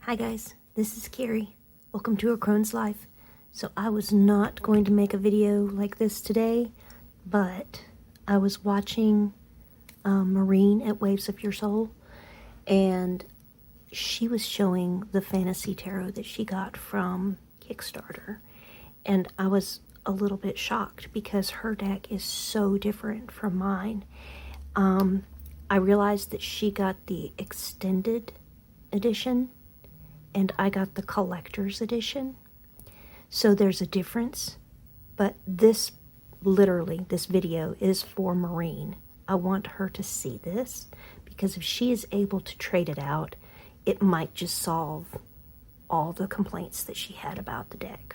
Hi guys, this is Carrie. Welcome to A Crone's Life. So I was not going to make a video like this today, but I was watching Marine at Waves of Your Soul, and she was showing the fantasy tarot that she got from Kickstarter. And I was a little bit shocked because her deck is so different from mine. I realized that she got the extended edition and I got the collector's edition. So there's a difference, but this video is for Marine. I want her to see this because if she is able to trade it out, it might just solve all the complaints that she had about the deck.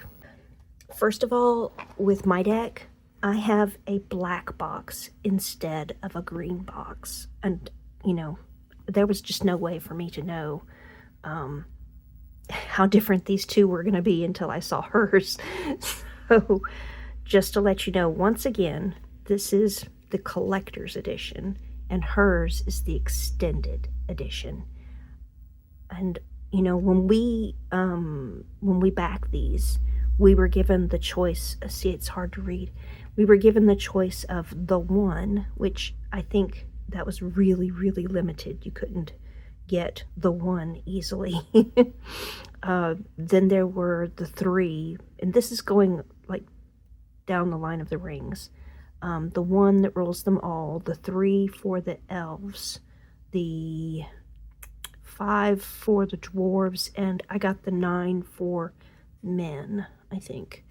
First of all, with my deck, I have a black box instead of a green box. And, there was just no way for me to know how different these two were going to be until I saw hers. So just to let you know, once again, this is the collector's edition and hers is the extended edition. And when we back these, we were given the choice. See, it's hard to read. We were given the choice of the one, which I think that was really, really limited. You couldn't get the one easily. Then there were the three, and this is going like down the line of the rings. The one that rules them all, the 3 for the elves, the 5 for the dwarves, and I got the 9 for men, I think.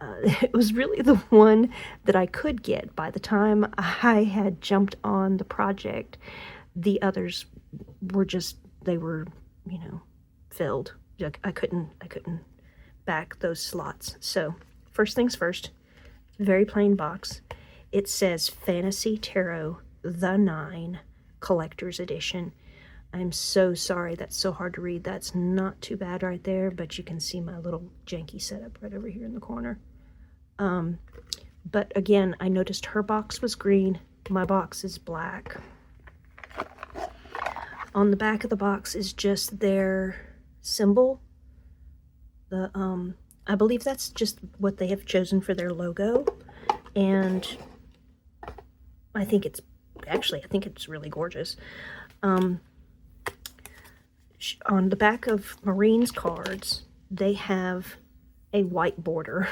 It was really the one that I could get. By the time I had jumped on the project, the others were filled. I couldn't back those slots. So first things first, very plain box. It says Fantasy Tarot The 9 Collector's Edition. I'm so sorry, that's so hard to read. That's not too bad right there, but you can see my little janky setup right over here in the corner. But again, I noticed her box was green, my box is black. On the back of the box is just their symbol. I believe that's just what they have chosen for their logo, and I think it's really gorgeous. On the back of Marine's cards, they have a white border.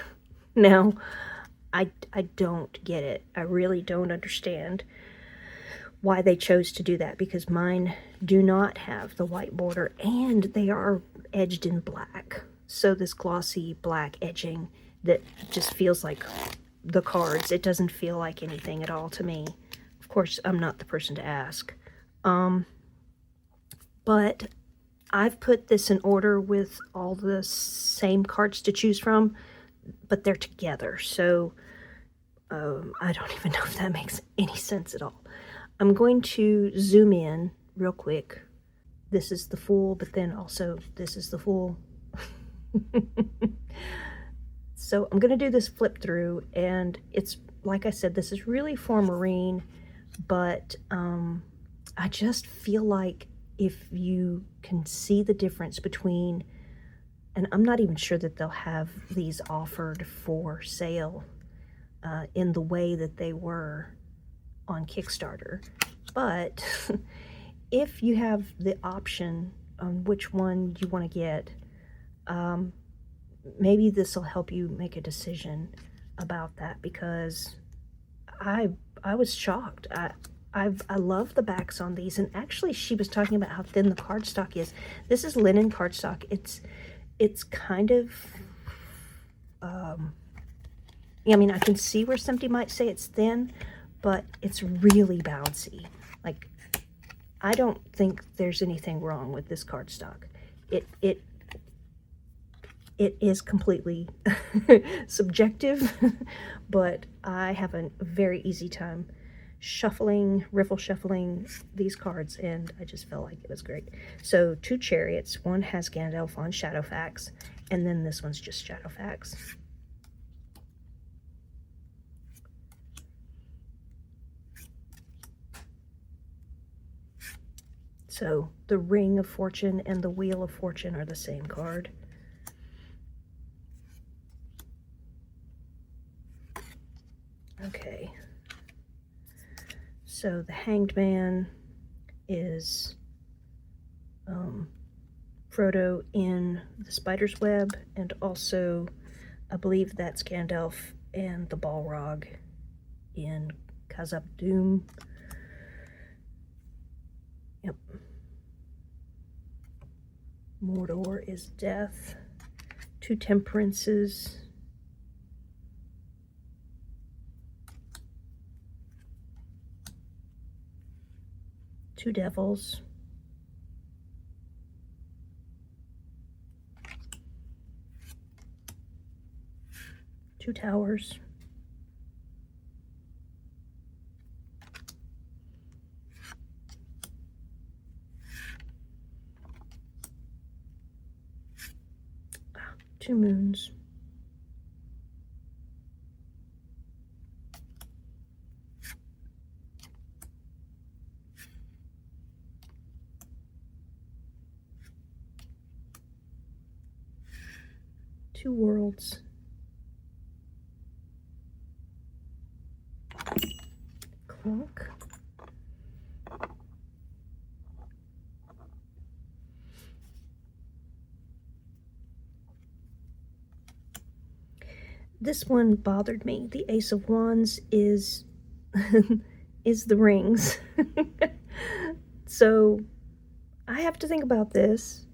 Now, I don't get it. I really don't understand why they chose to do that, because mine do not have the white border and they are edged in black. So this glossy black edging that just feels like the cards. It doesn't feel like anything at all to me. Of course, I'm not the person to ask. But I've put this in order with all the same cards to choose from, but they're together. So I don't even know if that makes any sense at all. I'm going to zoom in real quick. This is the Fool, but then also this is the Fool. So I'm going to do this flip through, and it's, like I said, this is really for Marine, but I just feel like if you can see the difference between, and I'm not even sure that they'll have these offered for sale in the way that they were on Kickstarter, but if you have the option on which one you want to get, maybe this will help you make a decision about that, because I was shocked. I love the backs on these, and actually she was talking about how thin the cardstock is. This is linen cardstock. It's kind of I mean, I can see where somebody might say it's thin, but it's really bouncy. Like, I don't think there's anything wrong with this cardstock. It is completely subjective, but I have a very easy time riffle shuffling these cards, and I just felt like it was great. So 2 chariots, one has Gandalf on Shadowfax, and then this one's just Shadowfax. So the Ring of Fortune and the Wheel of Fortune are the same card. Okay. So the Hanged Man is Frodo in the Spider's Web, and also I believe that's Gandalf and the Balrog in Khazad Dûm. Yep. Mordor is Death. Two Temperances. Two Devils. Two Towers. Two Moons. Two Worlds. Clunk. This one bothered me. The Ace of Wands is is the rings. So I have to think about this.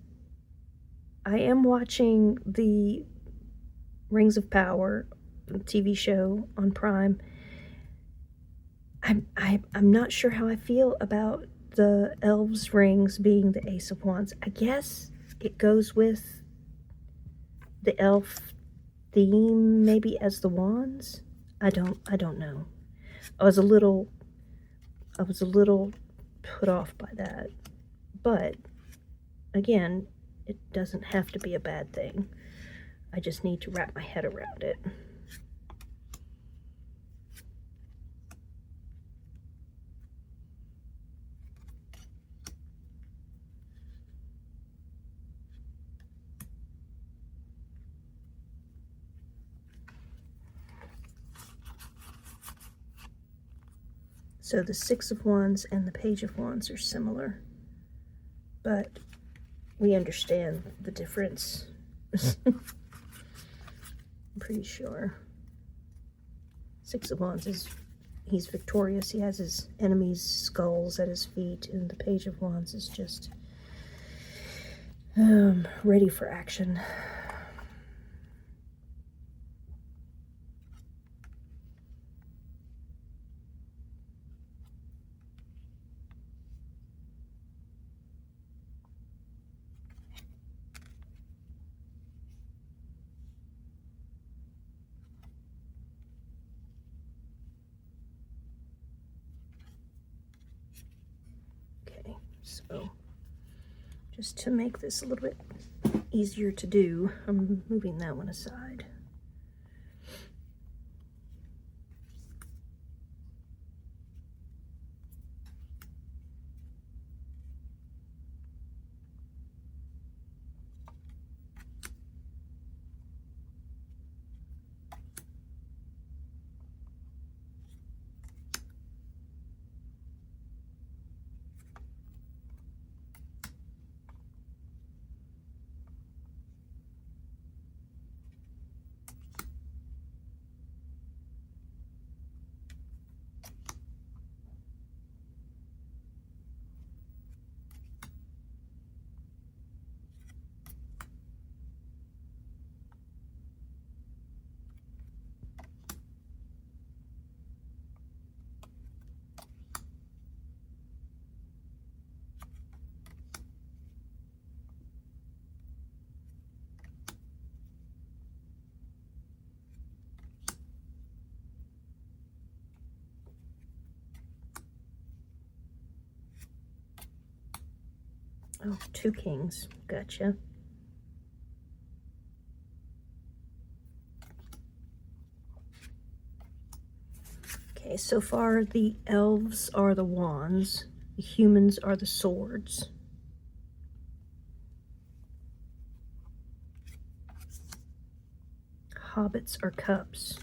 I am watching the Rings of Power TV show on Prime. I'm not sure how I feel about the elves' rings being the Ace of Wands. I guess it goes with the elf theme, maybe, as the wands. I don't know. I was a little put off by that. But again, it doesn't have to be a bad thing. I just need to wrap my head around it. So the Six of Wands and the Page of Wands are similar, but we understand the difference. I'm pretty sure. Six of Wands is, he's victorious. He has his enemies' skulls at his feet, and the Page of Wands is just ready for action. So just to make this a little bit easier to do, I'm moving that one aside. Oh, two kings. Gotcha. Okay, so far the elves are the wands. The humans are the swords. Hobbits are cups.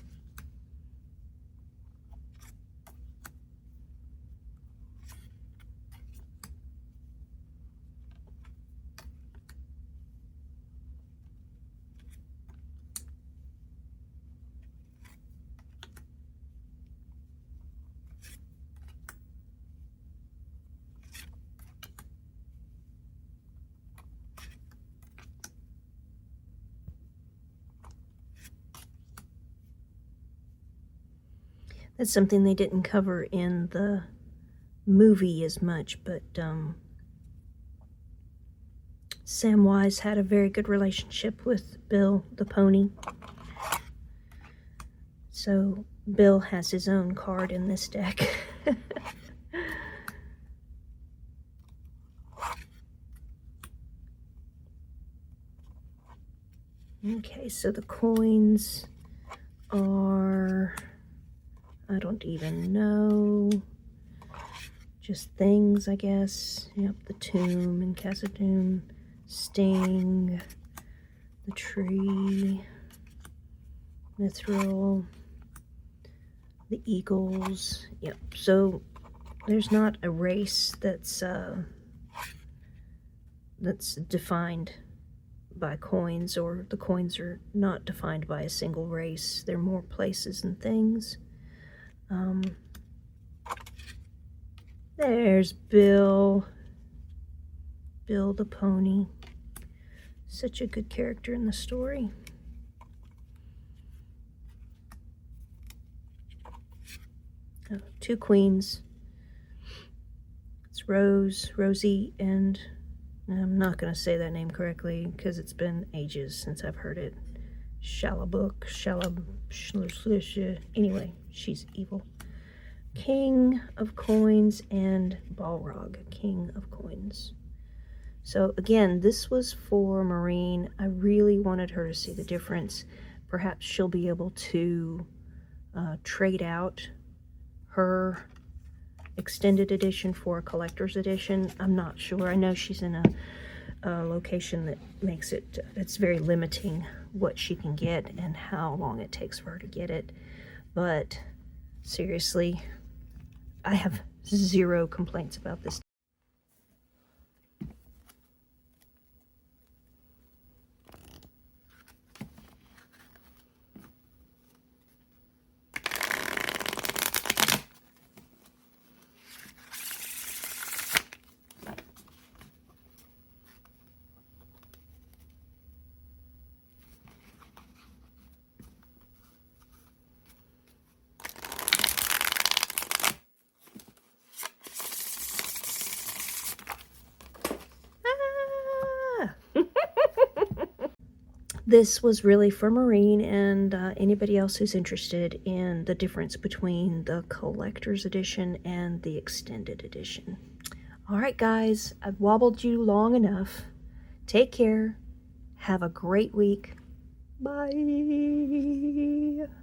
That's something they didn't cover in the movie as much, but Samwise had a very good relationship with Bill the pony. So Bill has his own card in this deck. Okay, so the coins are, I don't even know, just things, I guess. Yep, the tomb and Khazad-dûm, Sting, the tree, Mithril, the eagles. Yep, so there's not a race that's defined by coins, or the coins are not defined by a single race. They're more places and things. There's Bill the pony. Such a good character in the story. Oh, two queens. It's Rosie, and I'm not going to say that name correctly because it's been ages since I've heard it. Anyway, she's evil. King of Coins and Balrog, King of Coins. So again, this was for Maureen. I really wanted her to see the difference. Perhaps she'll be able to trade out her extended edition for a collector's edition. I'm not sure. I know she's in a location that makes it, it's very limiting what she can get and how long it takes for her to get it. But seriously, I have zero complaints about this. This was really for Maureen and anybody else who's interested in the difference between the collector's edition and the extended edition. All right, guys, I've wobbled you long enough. Take care. Have a great week. Bye.